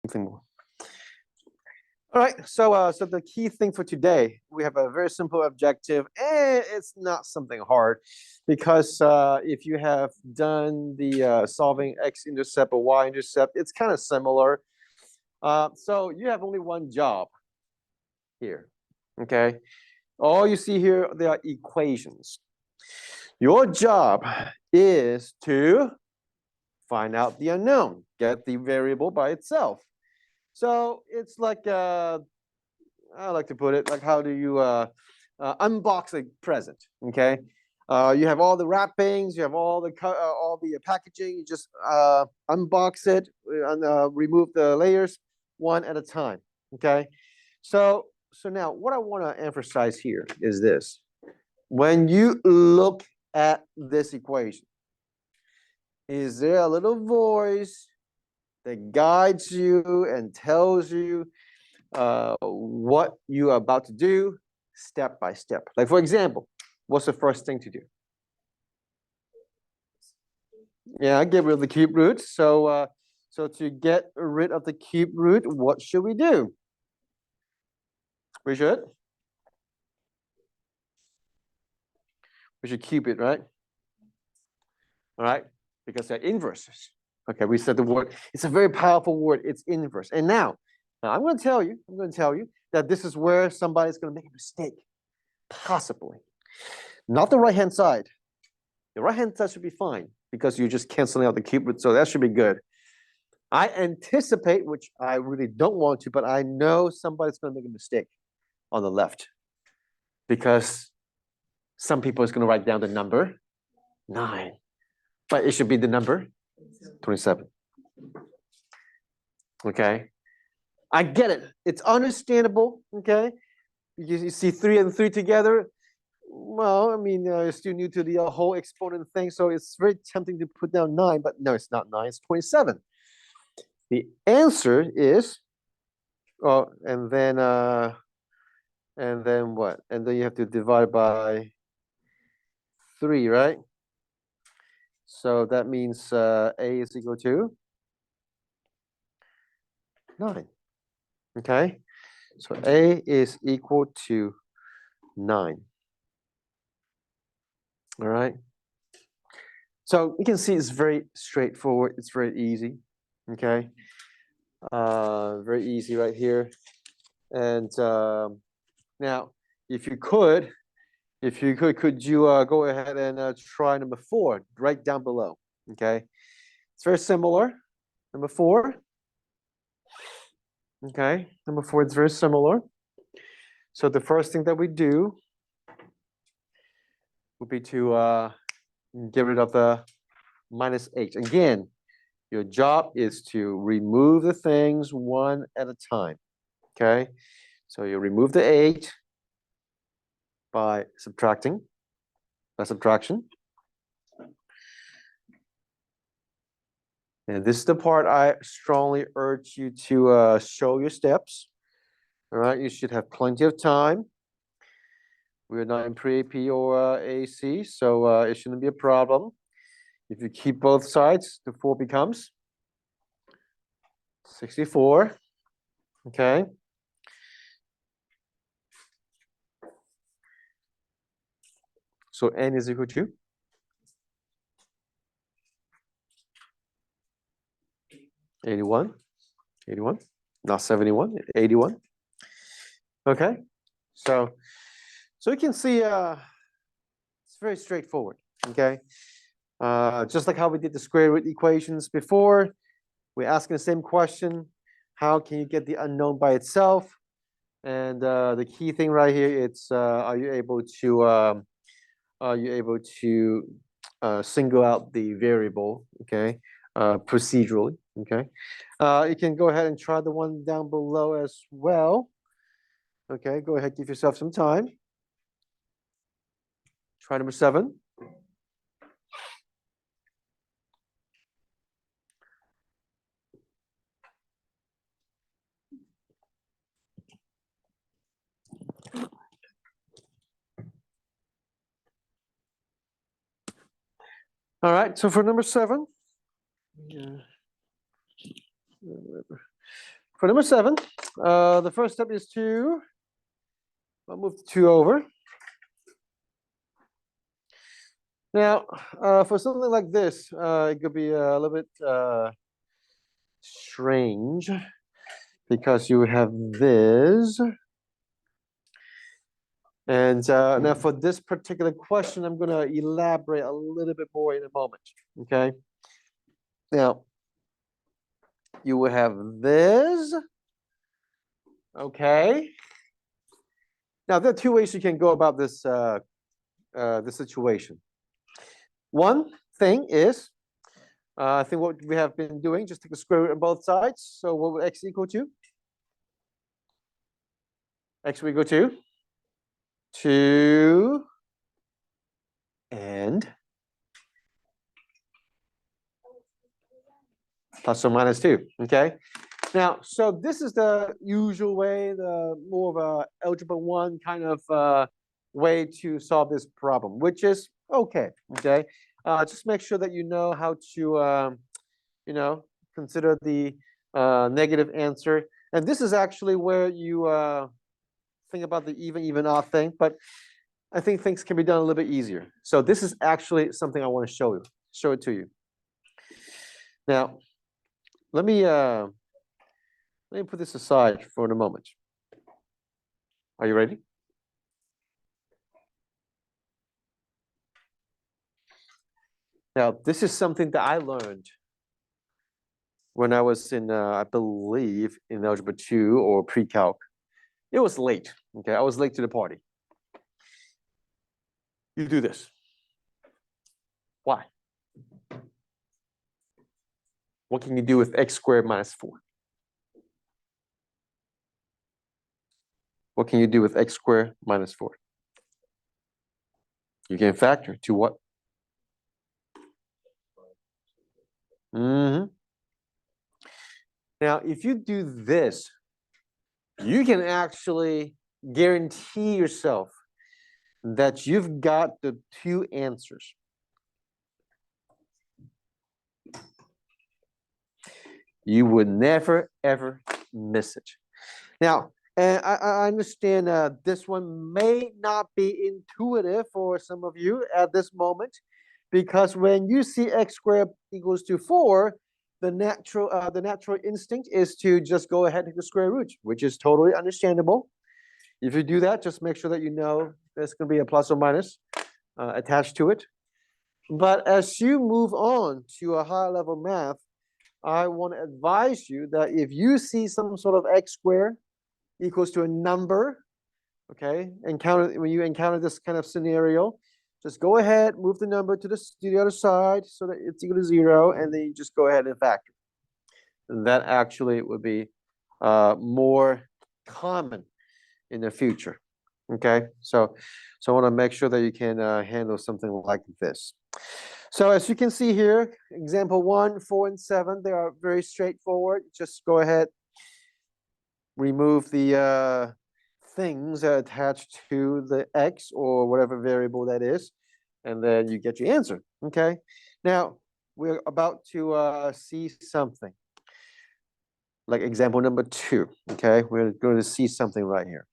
something more. All right, so the key thing for today, we have a very simple objective, and it's not something hard, because if you have done the solving x-intercept or y-intercept, it's kind of similar. So you have only one job here, okay? All you see here, they are equations. Your job is to find out the unknown, get the variable by itself. So it's like, I like to put it like, how do you unbox a present? Okay, you have all the wrappings, you have all the packaging. You just unbox it and remove the layers one at a time. Okay, so now what I want to emphasize here is this: when you look at this equation, is there a little voice that guides you and tells you what you are about to do step by step? Like, for example, what's the first thing to do? Yeah, get rid of the cube root. So to get rid of the cube root, what should we do? We should cube it, right? All right, because they're inverses. Okay, we said the word. It's a very powerful word. It's inverse. And now I'm going to tell you. That this is where somebody's going to make a mistake, possibly. Not the right-hand side. The right-hand side should be fine because you're just canceling out the cube root, so that should be good. I anticipate, which I really don't want to, but I know somebody's going to make a mistake on the left, because some people is going to write down the number 9, but it should be the number 27. Okay, I get it. It's understandable. Okay, you see 3 and 3 together. Well, I mean, you're still new to the whole exponent thing, so it's very tempting to put down 9, but no, it's not 9. It's 27. The answer is, oh, and then what? And then you have to divide by 3, right? So that means A is equal to 9. Okay, so A is equal to 9. All right. So you can see it's very straightforward. It's very easy. Okay. Very easy right here. And now, if you could, could you go ahead and try number 4 right down below? Okay. It's very similar. Number 4. Okay. Number 4 is very similar. So the first thing that we do would be to get rid of the -h. Again, your job is to remove the things one at a time. Okay, so you remove the 8 by subtraction. And this is the part I strongly urge you to show your steps. All right, you should have plenty of time. We're not in pre-AP or AC, so it shouldn't be a problem. If you keep both sides, the 4 becomes 64. Okay. So n is equal to 81, not 71, 81. Okay, so you can see it's very straightforward. Okay, just like how we did the square root equations before, we're asking the same question: how can you get the unknown by itself? And the key thing right here, it's are you able to single out the variable? Okay, procedurally. Okay, you can go ahead and try the one down below as well. Okay, go ahead, give yourself some time. Try number 7. All right, so for number 7, For number 7, the first step is to, I'll move the 2 over. Now, for something like this, it could be a little bit strange because you have this. And now for this particular question, I'm going to elaborate a little bit more in a moment. Okay. Now, you will have this. Okay. Now, there are 2 ways you can go about this this situation. One thing is, I think what we have been doing, just take a square root on both sides. So what will x equal to? X will equal to 2 and plus or minus 2. Okay. Now, so this is the usual way, the more of a algebra 1 kind of way to solve this problem, which is okay. Okay. Just make sure that you know how to, you know, consider the negative answer. And this is actually where you think about the even odd thing, but I think things can be done a little bit easier. So this is actually something I want to show it to you. Now, let me put this aside for a moment. Are you ready? Now, this is something that I learned when I was in, I believe, in Algebra 2 or pre-calc. It was late, okay? I was late to the party. You do this. Why? What can you do with x squared minus 4? What can you do with x squared minus 4? You can factor to what? Mm-hmm. Now, if you do this, you can actually guarantee yourself that you've got the 2 answers. You would never, ever miss it. Now, and I understand this one may not be intuitive for some of you at this moment, because when you see x squared equals to 4, the natural instinct is to just go ahead and take the square root, which is totally understandable. If you do that, just make sure that you know there's going to be a plus or minus attached to it. But as you move on to a higher level math, I want to advise you that if you see some sort of x squared equals to a number, okay, when you encounter this kind of scenario, just go ahead, move the number to the other side so that it's equal to 0, and then you just go ahead and factor. And that actually would be more common in the future. Okay, so I want to make sure that you can handle something like this. So as you can see here, example 1, 4, and 7, they are very straightforward. Just go ahead, remove the things attached to the x or whatever variable that is, and then you get your answer. Okay, now we're about to see something like example number 2. Okay, we're going to see something right here.